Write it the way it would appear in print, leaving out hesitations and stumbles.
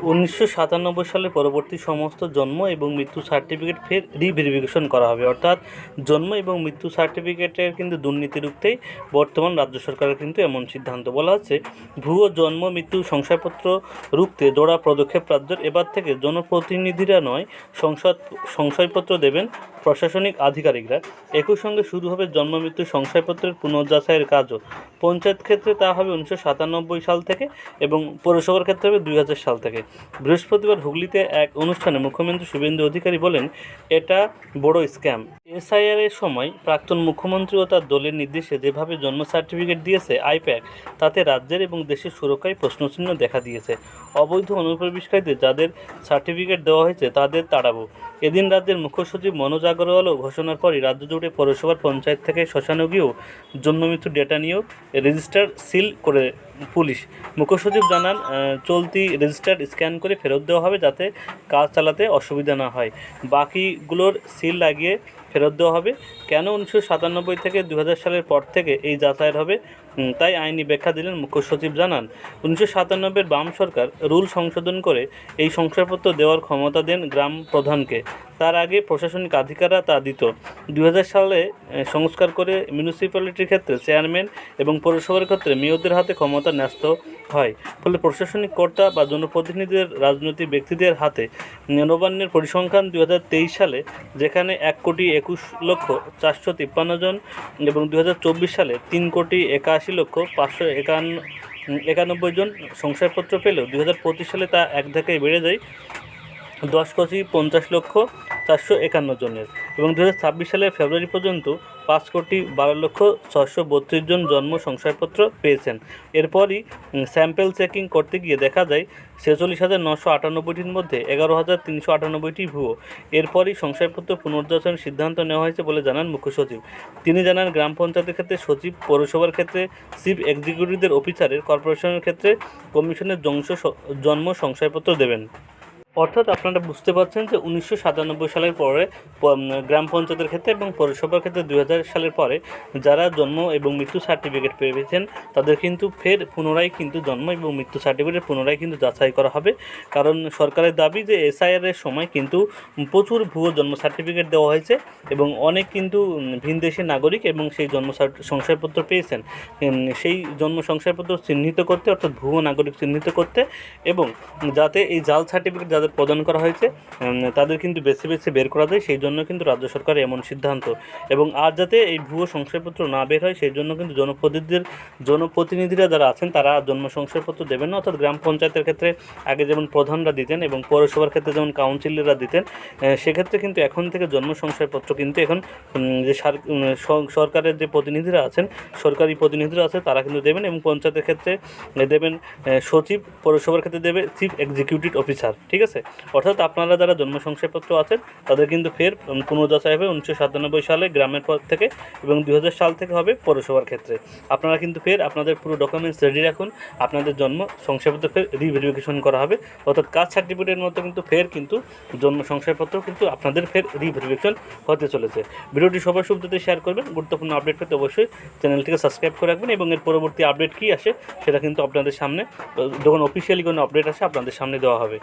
1997 সালের পরবর্তী সমস্ত জন্ম এবং মৃত্যু সার্টিফিকেট ফের রিভেরিফিকেশন করা হবে। অর্থাৎ জন্ম এবং মৃত্যু সার্টিফিকেটের কিন্তু দুর্নীতি রুখতেই বর্তমান রাজ্য সরকারের কিন্তু এমন সিদ্ধান্ত। বলা হচ্ছে, ভুয়ো জন্ম মৃত্যু শংসাপত্র রুখতে জোড়া পদক্ষেপ রাজ্যের। এবার থেকে জনপ্রতিনিধিরা নয়, শংসাপত্র দেবেন প্রশাসনিক আধিকারিকরা। একই সঙ্গে শুরু হবে জন্ম মৃত্যু শংসাপত্রের পুনর্যাচাইয়ের কাজও। পঞ্চায়েত ক্ষেত্রে তা হবে 1997 সাল থেকে এবং পৌরসভার ক্ষেত্রে হবে 2000 সাল থেকে। বৃহস্পতিবার হুগলিতে এক অনুষ্ঠানে মুখ্যমন্ত্রী শুভেন্দু অধিকারী বলেন, এটা বড় স্ক্যাম। এসআইআর এর সময় প্রাক্তন মুখ্যমন্ত্রী ও তার দলের নির্দেশে যেভাবে জন্ম সার্টিফিকেট দিয়েছে আইপ্যাক, তাতে রাজ্যের এবং দেশের সুরক্ষায় প্রশ্নচিহ্ন দেখা দিয়েছে। অবৈধ অনুপ্রবেশকারীদের যাদের সার্টিফিকেট দেওয়া হয়েছে তাদের তাড়াবো। এদিন রাজ্যের মুখ্য সচিব মনোজ আগরওয়ালও ঘোষণার পরই রাজ্য জুড়ে পৌরসভার পঞ্চায়েত থেকে শ্মশানে গিয়েও জন্ম মৃত্যুর ডেটা নিয়েও রেজিস্টার সিল করে পুলিশ। মুখ্য সচিব জানান, চলতি রেজিস্টার স্ক্যান করে ফেরত দেওয়া হবে যাতে কাজ চালাতে অসুবিধা না হয়। বাকিগুলোর সিল লাগিয়ে ফেরত দেওয়া হবে। কেন 1997 থেকে 2000 সালের পর থেকে এই যাচাইয়ের হবে, তাই আইনি ব্যাখ্যা দিলেন মুখ্য সচিব। জানান, 1997 বাম সরকার রুল সংশোধন করে এই শংসাপত্র দেওয়ার ক্ষমতা দেন গ্রাম প্রধানকে। তার আগে প্রশাসনিক আধিকারিকরা তা দিত। 2000 সালে সংস্কার করে মিউনিসিপ্যালিটির ক্ষেত্রে চেয়ারম্যান এবং পৌরসভার ক্ষেত্রে মেয়রদের হাতে ক্ষমতা ন্যস্ত হয়। ফলে প্রশাসনিক কর্তা বা জনপ্রতিনিধিদের রাজনৈতিক ব্যক্তিদের হাতে। নবান্নের পরিসংখ্যান 2023 সালে যেখানে 1,21,453 জন এবং 2024 সালে 3,81,591 জন শংসাপত্র পেলেও 2025 সালে তা এক ধাক্কায় বেড়ে যায় 10,50,50,451 জনের এবং 2026 সালের ফেব্রুয়ারি পর্যন্ত 5,12,632 জন জন্ম শংসাপত্র পেয়েছেন। এরপরই স্যাম্পল চেকিং করতে গিয়ে দেখা যায় 46,998টির মধ্যে 11,398টি ভুয়ো। এরপরই শংসাপত্র পুনর্যাচাইয়ের সিদ্ধান্ত নেওয়া হয়েছে বলে জানান মুখ্য সচিব। তিনি জানান, গ্রাম পঞ্চায়েতের ক্ষেত্রে সচিব, পৌরসভার ক্ষেত্রে চিফ এক্সিকিউটিভদের অফিসারের, কর্পোরেশনের ক্ষেত্রে কমিশনের জন্ম শংসাপত্র দেবেন। অর্থাৎ আপনারা বুঝতে পারছেন যে 1997 সালের পরে গ্রাম পঞ্চায়েতের ক্ষেত্রে এবং পৌরসভার ক্ষেত্রে 2000 সালের পরে যারা জন্ম এবং মৃত্যু সার্টিফিকেট পেয়েছেন তাদের কিন্তু ফের পুনরায় কিন্তু জন্ম এবং মৃত্যু সার্টিফিকেট পুনরায় কিন্তু যাচাই করা হবে। কারণ সরকারের দাবি যে এসআইআর এর সময় কিন্তু প্রচুর ভুয়ো জন্ম সার্টিফিকেট দেওয়া হয়েছে এবং অনেক কিন্তু ভিনদেশি নাগরিক এবং সেই জন্ম শংসাপত্র পেয়েছেন। সেই জন্ম শংসাপত্র চিহ্নিত করতে, অর্থাৎ ভুয়ো নাগরিক চিহ্নিত করতে, এবং যাতে এই জাল সার্টিফিকেট যাদের প্রদান করা হয়েছে তাদের কিন্তু বেছে বেছে বের করা যায়, সেই জন্য কিন্তু রাজ্য সরকারের এমন সিদ্ধান্ত। এবং আর যাতে এই ভুয়ো শংসাপত্র না বের হয় সেই জন্য কিন্তু জনপ্রতিনিধিরা যারা আছেন তারা জন্ম শংসাপত্র দেবেন না। অর্থাৎ গ্রাম পঞ্চায়েতের ক্ষেত্রে আগে যেমন প্রধানরা দিতেন এবং পৌরসভার ক্ষেত্রে যেমন কাউন্সিলররা দিতেন, সেক্ষেত্রে কিন্তু এখন থেকে জন্ম শংসাপত্র কিন্তু এখন যে সরকারের যে প্রতিনিধিরা আছেন, সরকারি প্রতিনিধিরা আছে তারা কিন্তু দেবেন। এবং পঞ্চায়েতের ক্ষেত্রে দেবেন সচিব, পৌরসভার ক্ষেত্রে দেবে চিফ এক্সিকিউটিভ অফিসার। ঠিক আছে, অর্থাৎ আপনারা যারা জন্ম শংসাপত্র আছেন তাদের কিন্তু ফের পুনর্যাচাই হবে 1997 সালে গ্রামের পর থেকে এবং 2000 সাল থেকে হবে পৌরসভার ক্ষেত্রে। আপনারা কিন্তু ফের আপনাদের পুরো ডকুমেন্টস রেডি রাখুন, আপনাদের জন্ম শংসাপত্র ফের রিভেরিফিকেশন করা হবে। অর্থাৎ কাস্ট সার্টিফিকেটের মতো কিন্তু ফের কিন্তু জন্ম শংসাপত্র কিন্তু আপনাদের ফের রিভেরিফিকেশন হতে চলেছে। ভিডিওটি সবার সুবিধাতে শেয়ার করবেন। গুরুত্বপূর্ণ আপডেট পেতে অবশ্যই চ্যানেলটিকে সাবস্ক্রাইব করে রাখবেন এবং এর পরবর্তী আপডেট কী আসে সেটা কিন্তু আপনাদের সামনে, যখন অফিসিয়ালি কোনো আপডেট আসে আপনাদের সামনে দেওয়া হবে।